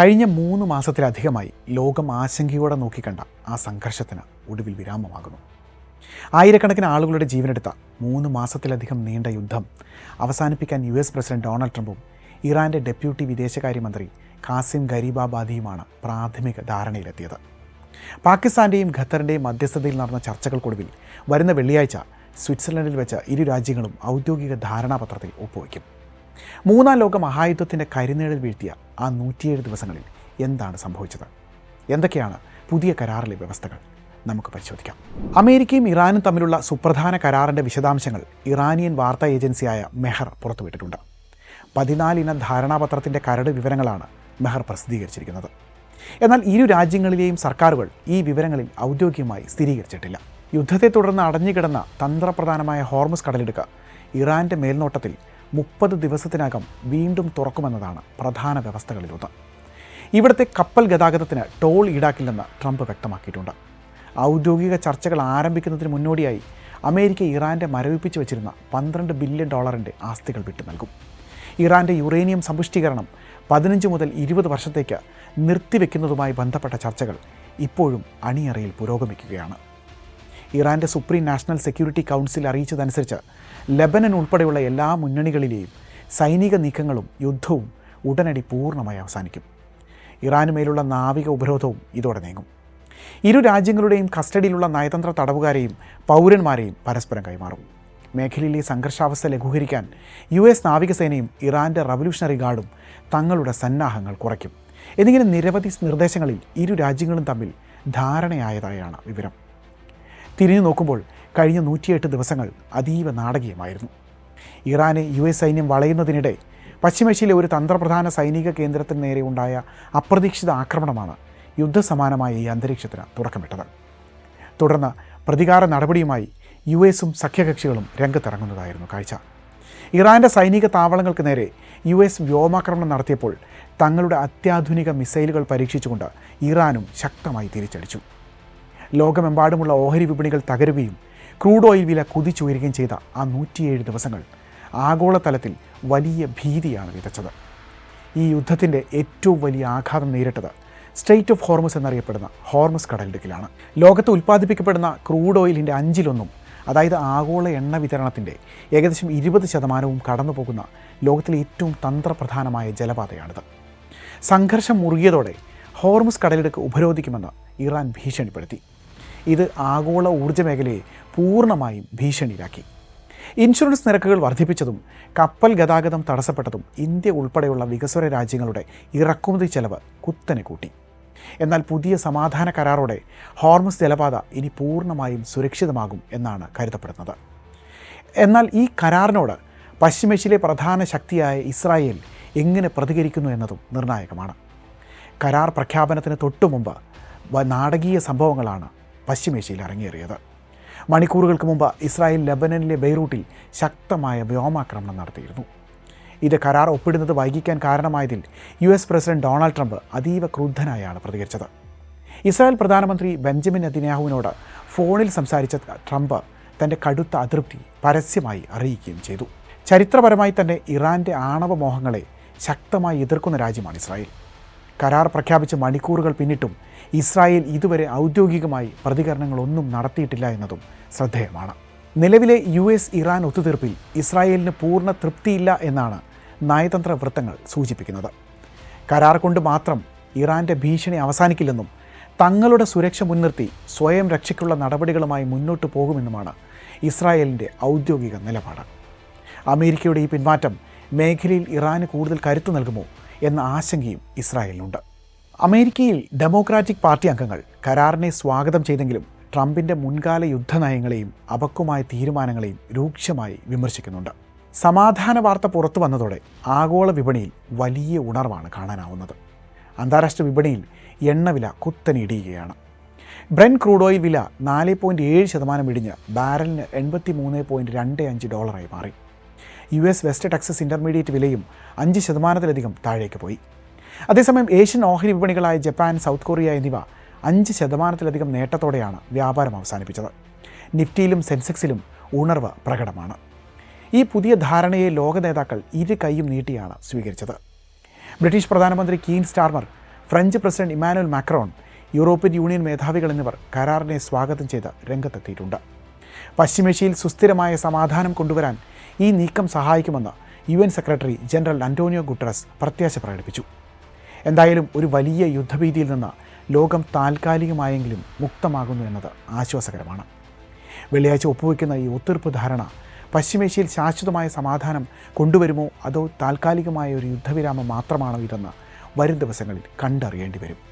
കഴിഞ്ഞ 3 മാസത്തിലധികമായി ലോകം ആശങ്കയോടെ നോക്കിക്കണ്ട ആ സംഘർഷത്തിന് ഒടുവിൽ വിരാമമാകുന്നു. ആയിരക്കണക്കിന് ആളുകളുടെ ജീവനെടുത്ത 3 മാസത്തിലധികം നീണ്ട യുദ്ധം അവസാനിപ്പിക്കാൻ US പ്രസിഡന്റ് ഡൊണാൾഡ് ട്രംപും ഇറാൻ്റെ ഡെപ്യൂട്ടി വിദേശകാര്യമന്ത്രി ഖാസിം ഗരീബാബാദിയുമാണ് പ്രാഥമിക ധാരണയിലെത്തിയത്. പാകിസ്ഥാൻ്റെയും ഖത്തറിൻ്റെയും മധ്യസ്ഥതയിൽ നടന്ന ചർച്ചകൾക്കൊടുവിൽ വരുന്ന വെള്ളിയാഴ്ച സ്വിറ്റ്സർലൻഡിൽ വെച്ച് ഇരു രാജ്യങ്ങളും ഔദ്യോഗിക ധാരണാപത്രത്തിൽ ഒപ്പുവയ്ക്കും. 3ാം ലോക മഹായുദ്ധത്തിൻ്റെ കരിനിഴൽ വീഴ്ത്തിയ ആ 107 ദിവസങ്ങളിൽ എന്താണ് സംഭവിച്ചത്? എന്തൊക്കെയാണ് പുതിയ കരാറിലെ വ്യവസ്ഥകൾ? നമുക്ക് പരിശോധിക്കാം. അമേരിക്കയും ഇറാനും തമ്മിലുള്ള സുപ്രധാന കരാറിൻ്റെ വിശദാംശങ്ങൾ ഇറാനിയൻ വാർത്താ ഏജൻസിയായ മെഹർ പുറത്തുവിട്ടിട്ടുണ്ട്. 14 ഇന ധാരണാപത്രത്തിൻ്റെ കരട് വിവരങ്ങളാണ് മെഹർ പ്രസിദ്ധീകരിച്ചിരിക്കുന്നത്. എന്നാൽ ഇരു രാജ്യങ്ങളിലെയും സർക്കാരുകൾ ഈ വിവരങ്ങളിൽ ഔദ്യോഗികമായി സ്ഥിരീകരിച്ചിട്ടില്ല. യുദ്ധത്തെ തുടർന്ന് അടഞ്ഞുകിടന്ന തന്ത്രപ്രധാനമായ ഹോർമുസ് കടലിടുക്ക് ഇറാൻ്റെ മേൽനോട്ടത്തിൽ 30 ദിവസത്തിനകം വീണ്ടും തുറക്കുമെന്നതാണ് പ്രധാന വ്യവസ്ഥകളിലൊന്ന്. ഇവിടുത്തെ കപ്പൽ ഗതാഗതത്തിന് ടോൾ ഈടാക്കില്ലെന്ന് ട്രംപ് വ്യക്തമാക്കിയിട്ടുണ്ട്. ഔദ്യോഗിക ചർച്ചകൾ ആരംഭിക്കുന്നതിന് മുന്നോടിയായി അമേരിക്ക ഇറാൻ്റെ മരവിപ്പിച്ചു വച്ചിരുന്ന $12 ബില്യൺ ആസ്തികൾ വിട്ടു നൽകും. ഇറാൻ്റെ യുറേനിയം സമ്പുഷ്ടീകരണം 15 മുതൽ 20 വർഷത്തേക്ക് നിർത്തിവെക്കുന്നതുമായി ബന്ധപ്പെട്ട ചർച്ചകൾ ഇപ്പോഴും അണിയറയിൽ പുരോഗമിക്കുകയാണ്. ഇറാൻ്റെ സുപ്രീം നാഷണൽ സെക്യൂരിറ്റി കൗൺസിൽ അറിയിച്ചതനുസരിച്ച് ലെബനൻ ഉൾപ്പെടെയുള്ള എല്ലാ മുന്നണികളിലെയും സൈനിക നീക്കങ്ങളും യുദ്ധവും ഉടനടി പൂർണ്ണമായി അവസാനിക്കും. ഇറാനുമേലുള്ള നാവിക ഉപരോധവും ഇതോടെ നീങ്ങും. ഇരു രാജ്യങ്ങളുടെയും കസ്റ്റഡിയിലുള്ള നയതന്ത്ര തടവുകാരെയും പൗരന്മാരെയും പരസ്പരം കൈമാറും. മേഖലയിലെ സംഘർഷാവസ്ഥ ലഘൂകരിക്കാൻ US നാവികസേനയും ഇറാൻ്റെ റവല്യൂഷണറി ഗാർഡും തങ്ങളുടെ സന്നാഹങ്ങൾ കുറയ്ക്കും. എന്നിങ്ങനെ നിരവധി നിർദ്ദേശങ്ങളിൽ ഇരു രാജ്യങ്ങളും തമ്മിൽ ധാരണയായതായാണ് വിവരം. തിരിഞ്ഞു നോക്കുമ്പോൾ കഴിഞ്ഞ 108 ദിവസങ്ങൾ അതീവ നാടകീയമായിരുന്നു. ഇറാനെ US സൈന്യം വളയുന്നതിനിടെ പശ്ചിമേഷ്യയിലെ ഒരു തന്ത്രപ്രധാന സൈനിക കേന്ദ്രത്തിന് നേരെ ഉണ്ടായ അപ്രതീക്ഷിത ആക്രമണമാണ് യുദ്ധസമാനമായ ഈ അന്തരീക്ഷത്തിന് തുടക്കമിട്ടത്. തുടർന്ന് പ്രതികാര നടപടിയുമായി USഉം സഖ്യകക്ഷികളും രംഗത്തിറങ്ങുന്നതായിരുന്നു കാഴ്ച. ഇറാൻ്റെ സൈനിക താവളങ്ങൾക്ക് നേരെ US വ്യോമാക്രമണം നടത്തിയപ്പോൾ തങ്ങളുടെ അത്യാധുനിക മിസൈലുകൾ പരീക്ഷിച്ചുകൊണ്ട് ഇറാനും ശക്തമായി തിരിച്ചടിച്ചു. ലോകമെമ്പാടുമുള്ള ഓഹരി വിപണികൾ തകരുകയും ക്രൂഡ് ഓയിൽ വില കുതിച്ചുയരുകയും ചെയ്ത ആ 107 ദിവസങ്ങൾ ആഗോളതലത്തിൽ വലിയ ഭീതിയാണ് വിതച്ചത്. ഈ യുദ്ധത്തിൻ്റെ ഏറ്റവും വലിയ ആഘാതം നേരിട്ടത് സ്ട്രെയ്റ്റ് ഓഫ് ഹോർമുസ് എന്നറിയപ്പെടുന്ന ഹോർമുസ് കടലിടുക്കിലാണ്. ലോകത്ത് ഉൽപ്പാദിപ്പിക്കപ്പെടുന്ന ക്രൂഡ് ഓയിലിൻ്റെ 1/5, അതായത് ആഗോള എണ്ണ വിതരണത്തിൻ്റെ ഏകദേശം 20% കടന്നു പോകുന്ന ലോകത്തിലെ ഏറ്റവും തന്ത്രപ്രധാനമായ ജലപാതയാണിത്. സംഘർഷം മുറുകിയതോടെ ഹോർമുസ് കടലിടുക്ക് ഉപരോധിക്കുമെന്ന് ഇറാൻ ഭീഷണിപ്പെടുത്തി. ഇത് ആഗോള ഊർജ്ജ മേഖലയെ പൂർണ്ണമായും ഭീഷണിയിലാക്കി. ഇൻഷുറൻസ് നിരക്കുകൾ വർദ്ധിപ്പിച്ചതും കപ്പൽ ഗതാഗതം തടസ്സപ്പെട്ടതും ഇന്ത്യ ഉൾപ്പെടെയുള്ള വികസ്വര രാജ്യങ്ങളുടെ ഇറക്കുമതി ചെലവ് കുത്തനെ കൂട്ടി. എന്നാൽ പുതിയ സമാധാന കരാറോടെ ഹോർമുസ് ജലപാത ഇനി പൂർണ്ണമായും സുരക്ഷിതമാകും എന്നാണ് കരുതപ്പെടുന്നത്. എന്നാൽ ഈ കരാറിനോട് പശ്ചിമേഷ്യയിലെ പ്രധാന ശക്തിയായ ഇസ്രായേൽ എങ്ങനെ പ്രതികരിക്കുന്നു എന്നതും നിർണായകമാണ്. കരാർ പ്രഖ്യാപനത്തിന് തൊട്ടുമുമ്പ് നാടകീയ സംഭവങ്ങളാണ് പശ്ചിമേഷ്യയിൽ അരങ്ങേറിയത്. മണിക്കൂറുകൾക്ക് മുമ്പ് ഇസ്രായേൽ ലെബനനിലെ ബെയ്റൂട്ടിൽ ശക്തമായ വ്യോമാക്രമണം നടത്തിയിരുന്നു. ഇത് കരാർ ഒപ്പിടുന്നത് വൈകിക്കാൻ കാരണമായതിൽ US പ്രസിഡന്റ് ഡൊണാൾഡ് ട്രംപ് അതീവ ക്രുദ്ധനായാണ് പ്രതികരിച്ചത്. ഇസ്രായേൽ പ്രധാനമന്ത്രി ബെഞ്ചമിൻ നെതന്യാഹുവിനോട് ഫോണിൽ സംസാരിച്ച ട്രംപ് തൻ്റെ കടുത്ത അതൃപ്തി പരസ്യമായി അറിയിക്കുകയും ചെയ്തു. ചരിത്രപരമായി തന്നെ ഇറാൻ്റെ ആണവ മോഹങ്ങളെ ശക്തമായി എതിർക്കുന്ന രാജ്യമാണ് ഇസ്രായേൽ. കരാർ പ്രഖ്യാപിച്ച് മണിക്കൂറുകൾ പിന്നിട്ടും ഇസ്രായേൽ ഇതുവരെ ഔദ്യോഗികമായി പ്രതികരണങ്ങളൊന്നും നടത്തിയിട്ടില്ല എന്നതും ശ്രദ്ധേയമാണ്. നിലവിലെ US ഇറാൻ ഒത്തുതീർപ്പിൽ ഇസ്രായേലിന് പൂർണ്ണ തൃപ്തിയില്ല എന്നാണ് നയതന്ത്ര വൃത്തങ്ങൾ സൂചിപ്പിക്കുന്നത്. കരാർ കൊണ്ട് മാത്രം ഇറാൻ്റെ ഭീഷണി അവസാനിക്കില്ലെന്നും തങ്ങളുടെ സുരക്ഷ മുൻനിർത്തി സ്വയം രക്ഷയ്ക്കുള്ള നടപടികളുമായി മുന്നോട്ട് പോകുമെന്നുമാണ് ഇസ്രായേലിൻ്റെ ഔദ്യോഗിക നിലപാട്. അമേരിക്കയുടെ ഈ പിന്മാറ്റം മേഖലയിൽ ഇറാന് കൂടുതൽ കരുത്തു നൽകുമോ എന്ന ആശങ്കയും ഇസ്രായേലിനുണ്ട്. അമേരിക്കയിൽ ഡെമോക്രാറ്റിക് പാർട്ടി അംഗങ്ങൾ കരാറിനെ സ്വാഗതം ചെയ്തെങ്കിലും ട്രംപിൻ്റെ മുൻകാല യുദ്ധനയങ്ങളെയും അപക്വമായ തീരുമാനങ്ങളെയും രൂക്ഷമായി വിമർശിക്കുന്നുണ്ട്. സമാധാന വാർത്ത പുറത്തു വന്നതോടെ ആഗോള വിപണിയിൽ വലിയ ഉണർവാണ് കാണാനാവുന്നത്. അന്താരാഷ്ട്ര വിപണിയിൽ എണ്ണവില കുത്തനെ ഇടിയുകയാണ്. ബ്രെന്റ് ക്രൂഡ് ഓയിൽ വില 4.7% ഇടിഞ്ഞ് ബാരലിന് $83.25 മാറി. US വെസ്റ്റ് ടെക്സസ് ഇൻ്റർമീഡിയറ്റ് വിലയും 5% താഴേക്ക് പോയി. അതേസമയം ഏഷ്യൻ ഓഹരി വിപണികളായ ജപ്പാൻ, സൗത്ത് കൊറിയ എന്നിവ 5% നേട്ടത്തോടെയാണ് വ്യാപാരം അവസാനിപ്പിച്ചത്. നിഫ്റ്റിയിലും സെൻസെക്സിലും ഉണർവ് പ്രകടമാണ്. ഈ പുതിയ ധാരണയെ ലോക നേതാക്കൾ ഇരു കൈയും നീട്ടിയാണ് സ്വീകരിച്ചത്. ബ്രിട്ടീഷ് പ്രധാനമന്ത്രി Keir Starmer French president Emmanuel Macron, European Union മേധാവികൾ എന്നിവർ കരാറിനെ സ്വാഗതം ചെയ്ത് രംഗത്തെത്തിയിട്ടുണ്ട്. പശ്ചിമേഷ്യയിൽ സുസ്ഥിരമായ സമാധാനം കൊണ്ടുവരാൻ ഈ നീക്കം സഹായിക്കുമെന്ന് UN secretary general Antonio Guterres പ്രത്യാശ പ്രകടിപ്പിച്ചു. എന്തായാലും ഒരു വലിയ യുദ്ധഭീതിയിൽ നിന്ന് ലോകം താൽക്കാലികമായെങ്കിലും മുക്തമാകുന്നു എന്നത് ആശ്വാസകരമാണ്. വെള്ളിയാഴ്ച ഒപ്പുവെക്കുന്ന ഈ ഒത്തീർപ്പ് ധാരണ പശ്ചിമേഷ്യയിൽ ശാശ്വതമായ സമാധാനം കൊണ്ടുവരുമോ അതോ താൽക്കാലികമായ ഒരു യുദ്ധവിരാമം മാത്രമാണോ ഇതെന്ന് വരും ദിവസങ്ങളിൽ കണ്ടറിയേണ്ടി വരും.